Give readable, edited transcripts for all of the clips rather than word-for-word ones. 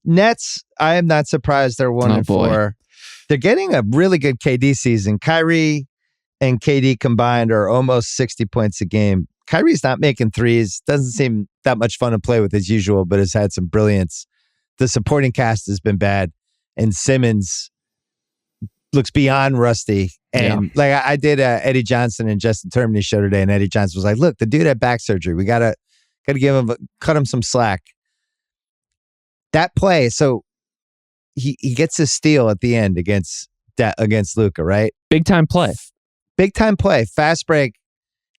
Nets, I am not surprised they're 1-4. They're getting a really good KD season. Kyrie and KD combined are almost 60 points a game. Kyrie's not making threes. Doesn't seem that much fun to play with as usual, but has had some brilliance. The supporting cast has been bad. And Simmons looks beyond rusty. And I did Eddie Johnson and Justin Termini show today, and Eddie Johnson was like, look, the dude had back surgery. We gotta give him cut him some slack. That play, so he gets a steal at the end against Luka, right? Big time play. Fast break,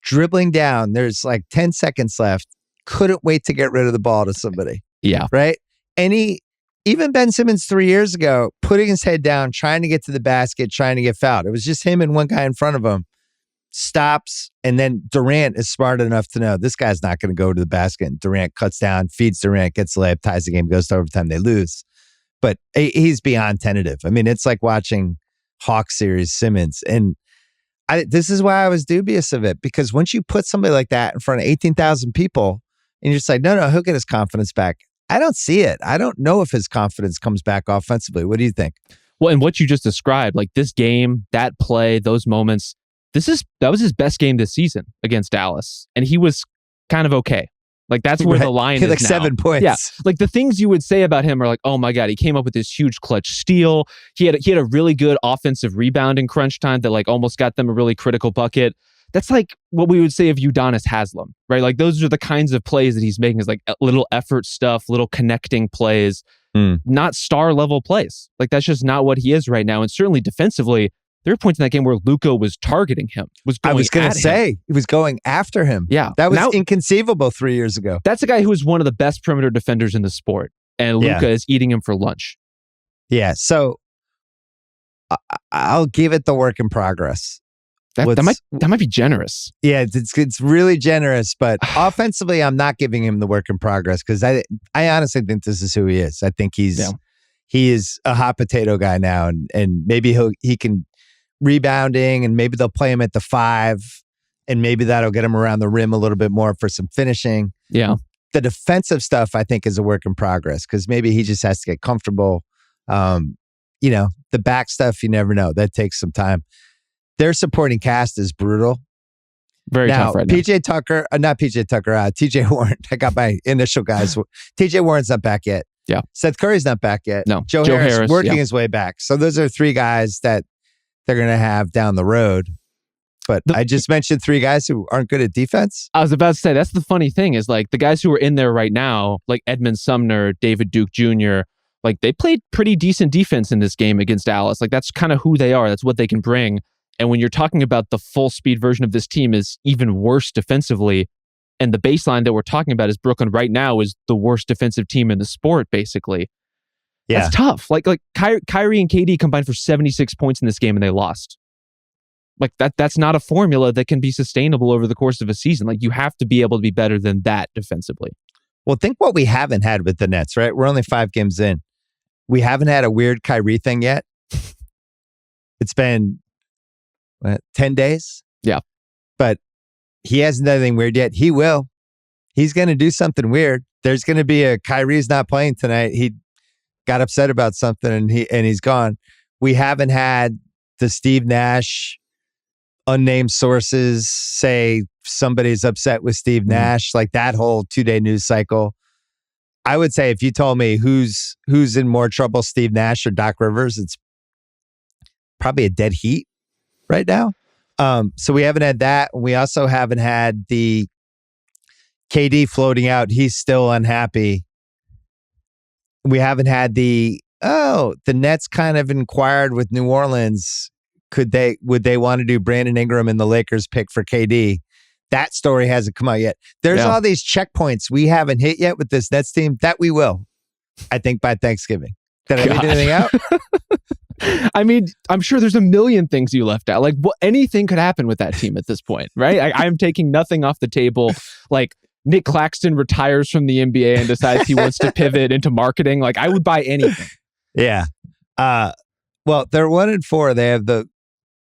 dribbling down. There's like 10 seconds left. Couldn't wait to get rid of the ball to somebody. Yeah. Right? And even Ben Simmons 3 years ago, putting his head down, trying to get to the basket, trying to get fouled. It was just him and one guy in front of him. Stops, and then Durant is smart enough to know this guy's not going to go to the basket. And Durant cuts down, feeds Durant, gets the layup, ties the game, goes to overtime, they lose. But he's beyond tentative. I mean, it's like watching Hawks series Simmons. And this is why I was dubious of it, because once you put somebody like that in front of 18,000 people, and you're just like, no, he'll get his confidence back. I don't see it. I don't know if his confidence comes back offensively. What do you think? Well, and what you just described, like this game, that play, those moments, that was his best game this season against Dallas. And he was kind of okay. Like that's where the line is like now. 7 points. Yeah. Like the things you would say about him are like, oh my God, he came up with this huge clutch steal. He had a really good offensive rebound in crunch time that like almost got them a really critical bucket. That's like what we would say of Udonis Haslem, right? Like those are the kinds of plays that he's making, is like little effort stuff, little connecting plays, not star level plays. Like that's just not what he is right now. And certainly defensively, there were points in that game where Luka was targeting him. I was going to say, he was going after him. Yeah. That was inconceivable 3 years ago. That's a guy who is one of the best perimeter defenders in the sport. And Luka is eating him for lunch. Yeah. So I'll give it the work in progress. That might be generous. Yeah, it's really generous. But offensively, I'm not giving him the work in progress because I honestly think this is who he is. I think he is a hot potato guy now, and maybe he can rebounding, and maybe they'll play him at the 5, and maybe that'll get him around the rim a little bit more for some finishing. Yeah, the defensive stuff I think is a work in progress because maybe he just has to get comfortable. The back stuff, you never know. That takes some time. Their supporting cast is brutal. Very tough right now. TJ Warren. I got my initial guys. TJ Warren's not back yet. Yeah. Seth Curry's not back yet. No. Joe Harris working his way back. So those are 3 guys that they're going to have down the road. But I just mentioned 3 guys who aren't good at defense. I was about to say, that's the funny thing is like the guys who are in there right now, like Edmund Sumner, David Duke Jr., like they played pretty decent defense in this game against Dallas. Like that's kind of who they are. That's what they can bring. And when you're talking about the full speed version of this team is even worse defensively, and the baseline that we're talking about is Brooklyn right now is the worst defensive team in the sport, basically. Yeah. That's tough. Like Kyrie and KD combined for 76 points in this game and they lost. Like that's not a formula that can be sustainable over the course of a season. Like you have to be able to be better than that defensively. Well, think what we haven't had with the Nets, right? We're only 5 games in. We haven't had a weird Kyrie thing yet. It's been 10 days? Yeah. But he hasn't done anything weird yet. He will. He's going to do something weird. There's going to be a Kyrie's not playing tonight. He got upset about something and he's gone. We haven't had the Steve Nash unnamed sources say somebody's upset with Steve Nash, like that whole 2-day news cycle. I would say if you told me who's in more trouble, Steve Nash or Doc Rivers, it's probably a dead heat right now. So we haven't had that. We also haven't had the KD floating out. He's still unhappy. We haven't had the Nets kind of inquired with New Orleans. Would they want to do Brandon Ingram and the Lakers pick for KD? That story hasn't come out yet. There's all these checkpoints we haven't hit yet with this Nets team that we will, I think, by Thanksgiving. Did I leave anything out? I mean, I'm sure there's a million things you left out. Like, anything could happen with that team at this point, right? I'm taking nothing off the table. Like, Nick Claxton retires from the NBA and decides he wants to pivot into marketing. Like, I would buy anything. Yeah. Well, they're 1-4.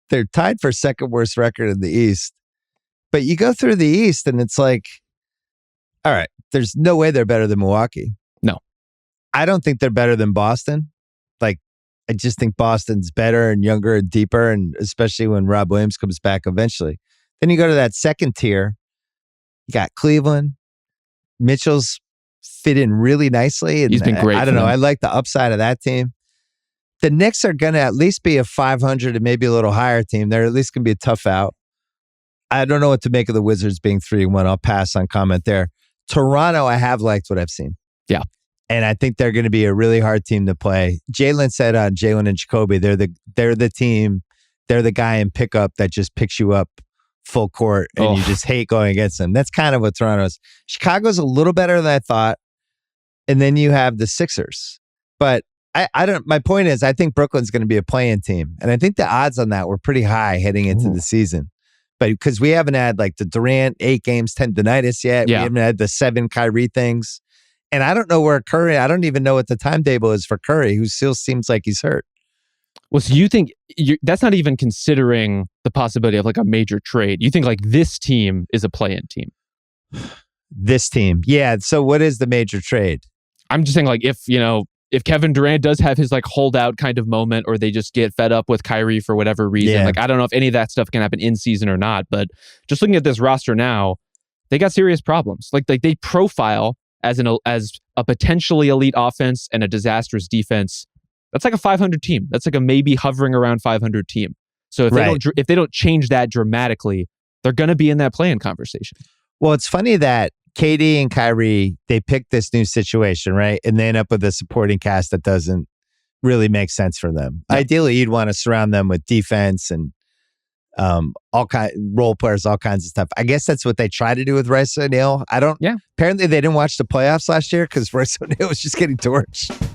They're tied for second worst record in the East. But you go through the East and it's like, all right, there's no way they're better than Milwaukee. No. I don't think they're better than Boston. Like, I just think Boston's better and younger and deeper, and especially when Rob Williams comes back eventually. Then you go to that second tier. You got Cleveland. Mitchell's fit in really nicely. And he's been great. I don't know. I like the upside of that team. The Knicks are going to at least be a 500 and maybe a little higher team. They're at least going to be a tough out. I don't know what to make of the Wizards being 3-1. I'll pass on comment there. Toronto, I have liked what I've seen. Yeah. And I think they're going to be a really hard team to play. Jalen said on Jalen and Jacoby, they're the team, they're the guy in pickup that just picks you up full court and you just hate going against them. That's kind of what Toronto's. Chicago's a little better than I thought. And then you have the Sixers. But I don't, my point is, I think Brooklyn's going to be a play-in team. And I think the odds on that were pretty high heading into the season. But because we haven't had like the Durant 8 games tendonitis yet. Yeah. We haven't had the 7 Kyrie things. And I don't know where Curry, I don't even know what the timetable is for Curry, who still seems like he's hurt. Well, so you think that's not even considering the possibility of like a major trade. You think like this team is a play-in team? This team. Yeah. So what is the major trade? I'm just saying like if Kevin Durant does have his like holdout kind of moment, or they just get fed up with Kyrie for whatever reason, like I don't know if any of that stuff can happen in season or not, but just looking at this roster now, they got serious problems. Like they profile as a potentially elite offense and a disastrous defense. That's like a 500 team. That's like a maybe hovering around 500 team. So if they don't change that dramatically, they're going to be in that play-in conversation. Well, it's funny that KD and Kyrie, they picked this new situation, right? And they end up with a supporting cast that doesn't really make sense for them. Yeah. Ideally, you'd want to surround them with defense and all kind role players, all kinds of stuff. I guess that's what they try to do with Royce O'Neal. Apparently they didn't watch the playoffs last year because Royce O'Neal was just getting torched.